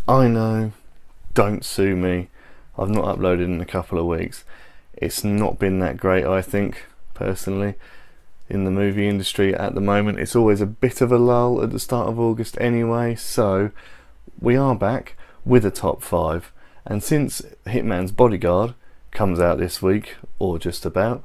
I know, don't sue me. I've not uploaded in a couple of weeks. It's not been that great, I think, personally, in the movie industry at the moment. It's always a bit of a lull at the start of August anyway, so we are back with a top 5. And since Hitman's Bodyguard comes out this week, or just about,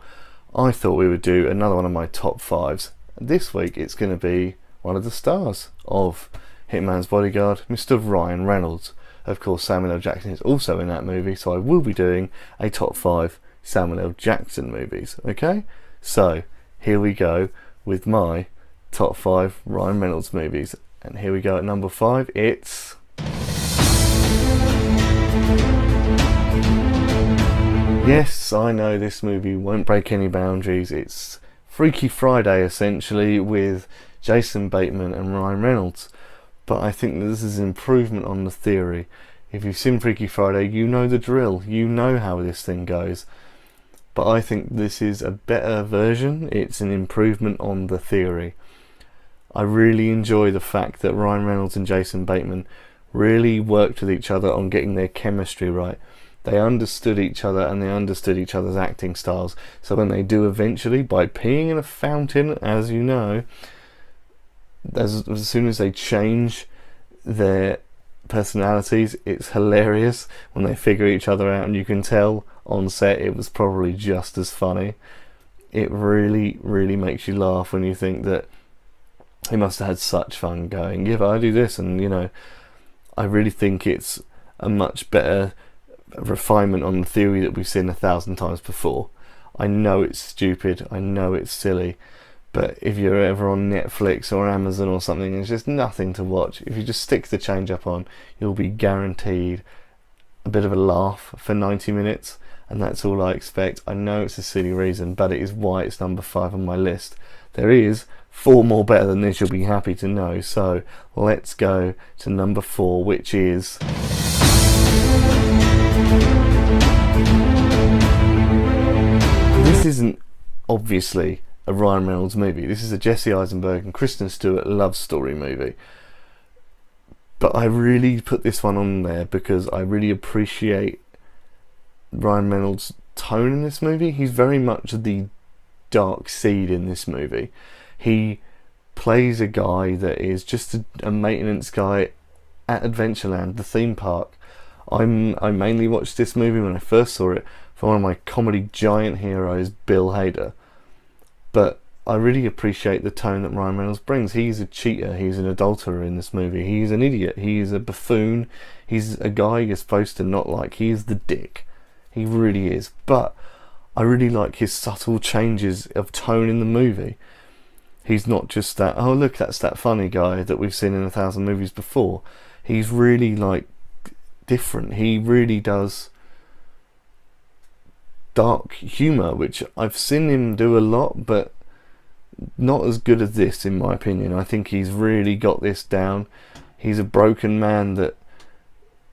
I thought we would do another one of my top 5s. This week it's going to be one of the stars of Hitman's Bodyguard, Mr Ryan Reynolds. Of course, Samuel L. Jackson is also in that movie, so I will be doing a top 5 Samuel L. Jackson movies. Okay, so here we go with my top 5 Ryan Reynolds movies, and here we go at number 5. It's yes, I know this movie won't break any boundaries. It's Freaky Friday, essentially, with Jason Bateman and Ryan Reynolds. But I think that this is an improvement on the theory. If you've seen Freaky Friday, you know the drill. You know how this thing goes. But I think this is a better version. It's an improvement on the theory. I really enjoy the fact that Ryan Reynolds and Jason Bateman really worked with each other on getting their chemistry right. They understood each other and they understood each other's acting styles. So when they do eventually, by peeing in a fountain, as you know, as soon as they change their personalities, it's hilarious when they figure each other out, and you can tell on set it was probably just as funny. It really, really makes you laugh when you think that he must have had such fun going, yeah, but I do this, and you know, I really think it's a much better refinement on the theory that we've seen 1,000 times before. I know it's stupid, I know it's silly, but if you're ever on Netflix or Amazon or something, there's just nothing to watch. If you just stick the change up on, you'll be guaranteed a bit of a laugh for 90 minutes, and that's all I expect. I know it's a silly reason, but it is why it's number 5 on my list. There is 4 more better than this, you'll be happy to know. So let's go to number 4, which is this isn't obviously a Ryan Reynolds movie. This is a Jesse Eisenberg and Kristen Stewart love story movie. But I really put this one on there because I really appreciate Ryan Reynolds' tone in this movie. He's very much the dark seed in this movie. He plays a guy that is just a maintenance guy at Adventureland, the theme park. I mainly watched this movie when I first saw it for one of my comedy giant heroes, Bill Hader. But I really appreciate the tone that Ryan Reynolds brings. He's a cheater, he's an adulterer in this movie, he's an idiot, he's a buffoon, he's a guy you're supposed to not like, he is the dick. He really is. But I really like his subtle changes of tone in the movie. He's not just that, oh look, that's that funny guy that we've seen in 1,000 movies before. He's really like different. He really does dark humour, which I've seen him do a lot, but not as good as this in my opinion. I think he's really got this down. He's a broken man that,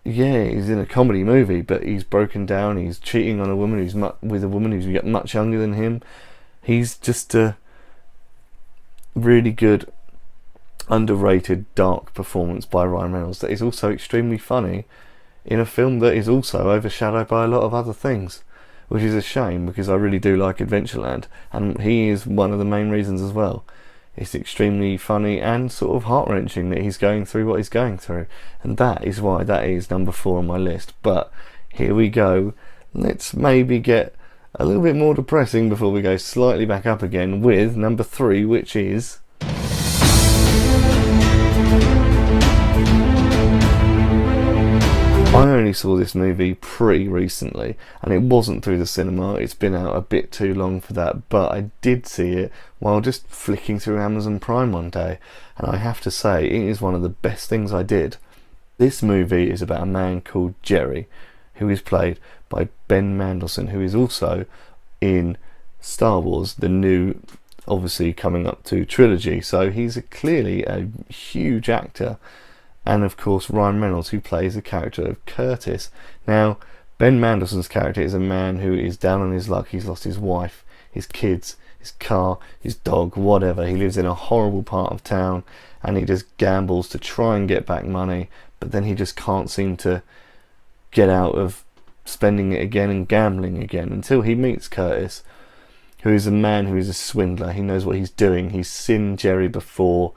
yeah, he's in a comedy movie, but he's broken down. He's cheating on a woman who's with a woman who's much younger than him. He's just a really good, underrated, dark performance by Ryan Reynolds that is also extremely funny in a film that is also overshadowed by a lot of other things, which is a shame because I really do like Adventureland, and he is one of the main reasons as well. It's extremely funny and sort of heart-wrenching that he's going through what he's going through, and that is why that is number 4 on my list. But here we go, let's maybe get a little bit more depressing before we go slightly back up again with number 3, which is I only saw this movie pretty recently, and it wasn't through the cinema. It's been out a bit too long for that, but I did see it while just flicking through Amazon Prime one day, and I have to say it is one of the best things I did. This movie is about a man called Jerry, who is played by Ben Mendelsohn, who is also in Star Wars, the new, obviously coming up to trilogy, so he's clearly a huge actor. And of course Ryan Reynolds, who plays the character of Curtis. Now, Ben Mendelsohn's character is a man who is down on his luck. He's lost his wife, his kids, his car, his dog, whatever. He lives in a horrible part of town, and he just gambles to try and get back money, but then he just can't seem to get out of spending it again and gambling again until he meets Curtis, who is a man who is a swindler. He knows what he's doing. He's seen Jerry before,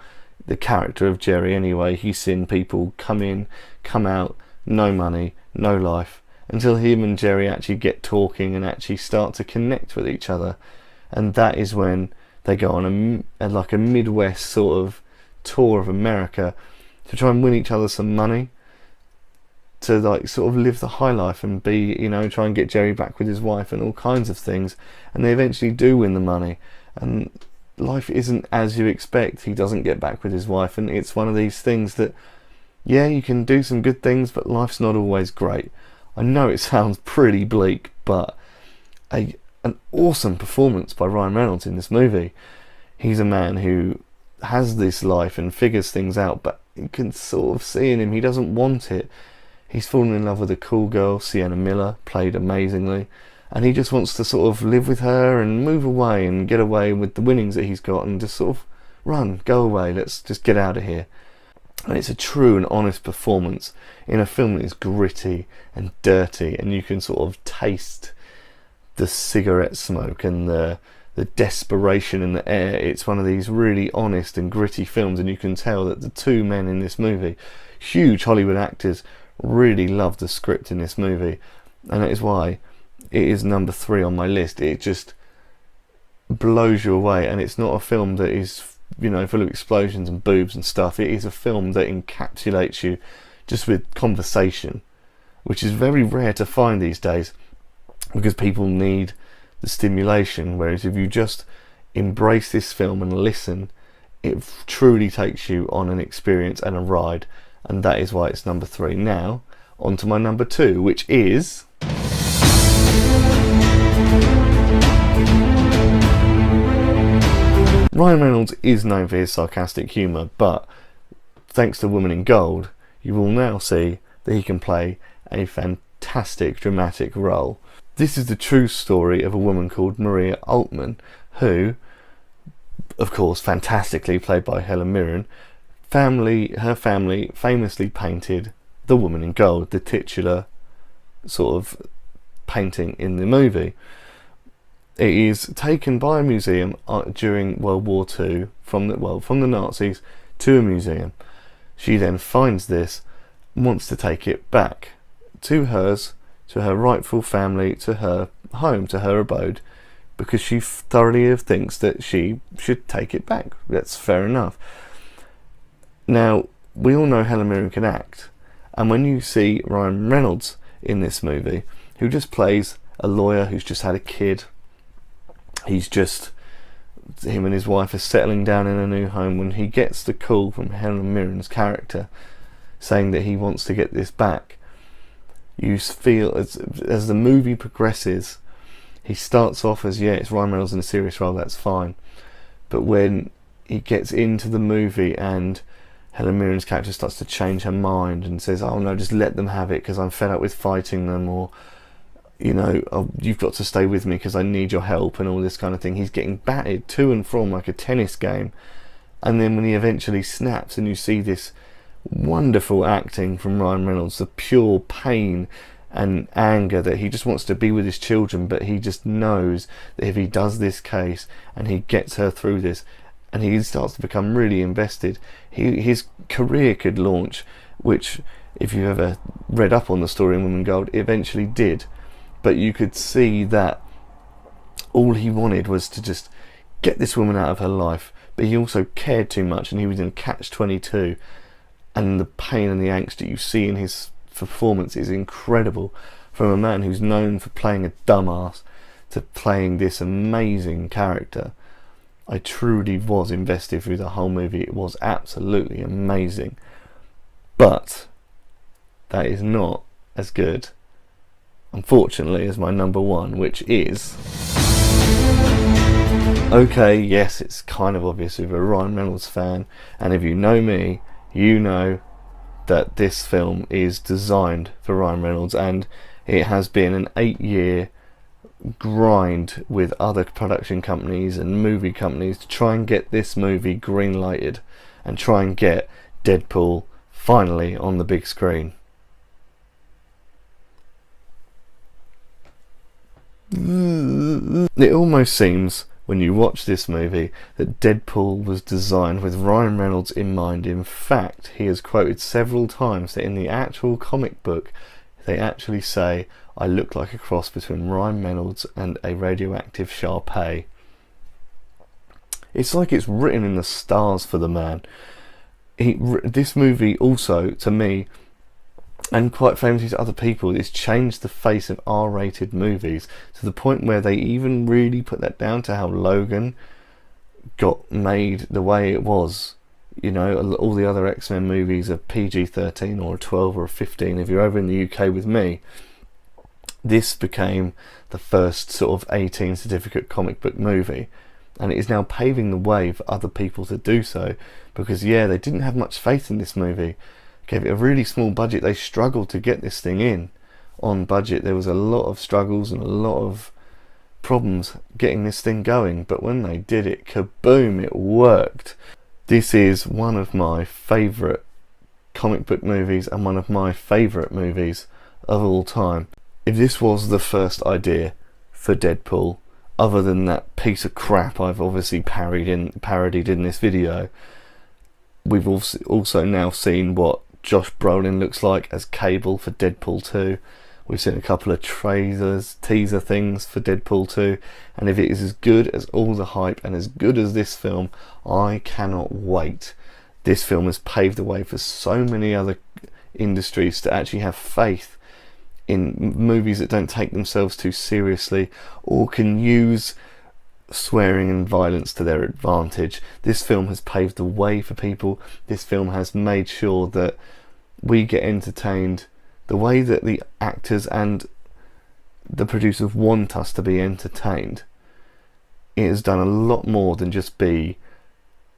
the character of Jerry anyway. He's seen people come in, come out, no money, no life, until him and Jerry actually get talking and actually start to connect with each other. And that is when they go on like a Midwest sort of tour of America to try and win each other some money, to like sort of live the high life and be, you know, try and get Jerry back with his wife and all kinds of things. And they eventually do win the money, and life isn't as you expect. He doesn't get back with his wife, and it's one of these things that, yeah, you can do some good things, but life's not always great. I know it sounds pretty bleak, but an awesome performance by Ryan Reynolds in this movie. He's a man who has this life and figures things out, but you can sort of see in him he doesn't want it. He's fallen in love with a cool girl, Sienna Miller, played amazingly, and he just wants to sort of live with her and move away and get away with the winnings that he's got and just sort of go away, let's just get out of here. And it's a true and honest performance in a film that is gritty and dirty, and you can sort of taste the cigarette smoke and the desperation in the air. It's one of these really honest and gritty films, and you can tell that the two men in this movie, huge Hollywood actors, really love the script in this movie, and that is why it is number 3 on my list. It just blows you away, and it's not a film that is, you know, full of explosions and boobs and stuff. It is a film that encapsulates you just with conversation, which is very rare to find these days, because people need the stimulation, whereas if you just embrace this film and listen, it truly takes you on an experience and a ride. And that is why it's number 3. Now, on to my number 2, which is Ryan Reynolds is known for his sarcastic humour, but thanks to Woman in Gold, you will now see that he can play a fantastic dramatic role. This is the true story of a woman called Maria Altman, who, of course, fantastically played by Helen Mirren, her family famously painted The Woman in Gold, the titular sort of painting in the movie. It is taken by a museum during World War II from the Nazis to a museum. She then finds this, wants to take it back to her rightful family, to her home, to her abode, because she thoroughly thinks that she should take it back. That's fair enough. Now, we all know Helen Mirren can act, and when you see Ryan Reynolds in this movie, who just plays a lawyer who's just had a kid, him and his wife are settling down in a new home, when he gets the call from Helen Mirren's character saying that he wants to get this back, you feel as the movie progresses, he starts off as, yeah, it's Ryan Reynolds in a serious role, that's fine, but when he gets into the movie and Helen Mirren's character starts to change her mind and says, oh no, just let them have it because I'm fed up with fighting them, or, you know, oh, you've got to stay with me because I need your help, and all this kind of thing. He's getting batted to and from like a tennis game, and then when he eventually snaps and you see this wonderful acting from Ryan Reynolds, the pure pain and anger that he just wants to be with his children, but he just knows that if he does this case and he gets her through this, and he starts to become really invested, his career could launch, which, if you ever read up on the story in Woman in Gold, it eventually did. But you could see that all he wanted was to just get this woman out of her life, but he also cared too much, and he was in catch-22, and the pain and the angst that you see in his performance is incredible, from a man who's known for playing a dumbass to playing this amazing character. I truly was invested through the whole movie. It was absolutely amazing, but that is not as good, unfortunately, as my number 1, which is, okay, yes, it's kind of obvious if you're a Ryan Reynolds fan, and if you know me, you know that this film is designed for Ryan Reynolds, and it has been an 8-year grind with other production companies and movie companies to try and get this movie green lighted and try and get Deadpool finally on the big screen. It almost seems, when you watch this movie, that Deadpool was designed with Ryan Reynolds in mind. In fact, he has quoted several times that in the actual comic book they actually say, "I look like a cross between Ryan Reynolds and a radioactive Shar-Pei." It's like it's written in the stars for the man. This movie also, to me, and quite famously to other people, it's changed the face of R-rated movies to the point where they even really put that down to how Logan got made the way it was. You know, all the other X-Men movies are PG-13 or a 12 or a 15 if you're over in the UK with me. This became the first sort of 18 certificate comic book movie, and it is now paving the way for other people to do so, because yeah, they didn't have much faith in this movie. Gave it a really small budget. They struggled to get this thing in on budget. There was a lot of struggles and a lot of problems getting this thing going, but when they did it, kaboom, it worked. This is one of my favourite comic book movies and one of my favourite movies of all time. If this was the first idea for Deadpool, other than that piece of crap I've obviously parodied in this video, we've also now seen what Josh Brolin looks like as Cable for Deadpool 2. We've seen a couple of teaser things for Deadpool 2, and if it is as good as all the hype and as good as this film, I cannot wait. This film has paved the way for so many other industries to actually have faith in movies that don't take themselves too seriously or can use swearing and violence to their advantage. This film has paved the way for people. This film has made sure that we get entertained the way that the actors and the producers want us to be entertained. It has done a lot more than just be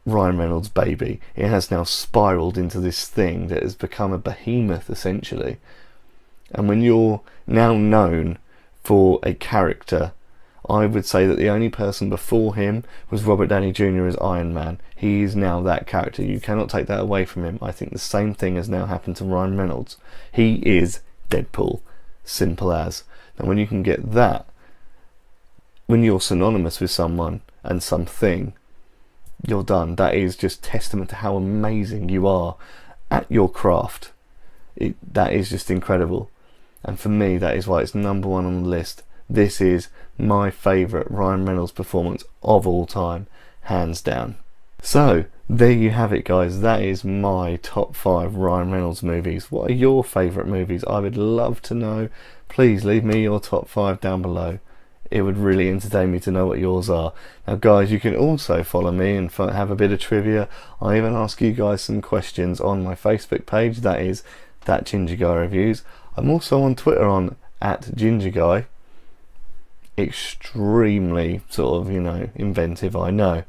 Ryan Reynolds' baby. It has now spiraled into this thing that has become a behemoth essentially. And when you're now known for a character, I would say that the only person before him was Robert Downey Jr. as Iron Man. He is now that character. You cannot take that away from him. I think the same thing has now happened to Ryan Reynolds. He is Deadpool. Simple as. Now when you can get that, when you're synonymous with someone and something, you're done. That is just testament to how amazing you are at your craft. That is just incredible. And for me, that is why it's number one on the list. This is my favourite Ryan Reynolds performance of all time, hands down. So, there you have it guys, that is my top 5 Ryan Reynolds movies. What are your favourite movies? I would love to know. Please leave me your top 5 down below. It would really entertain me to know what yours are. Now guys, you can also follow me and have a bit of trivia. I even ask you guys some questions on my Facebook page, that is That Ginger Guy Reviews. I'm also on Twitter on @GingerGuy. Extremely sort of, inventive, I know.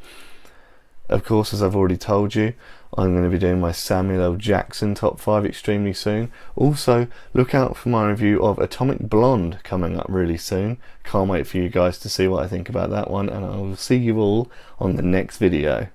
Of course, as I've already told you, I'm going to be doing my Samuel L. Jackson top 5 extremely soon. Also, look out for my review of Atomic Blonde coming up really soon. Can't wait for you guys to see what I think about that one, and I will see you all on the next video.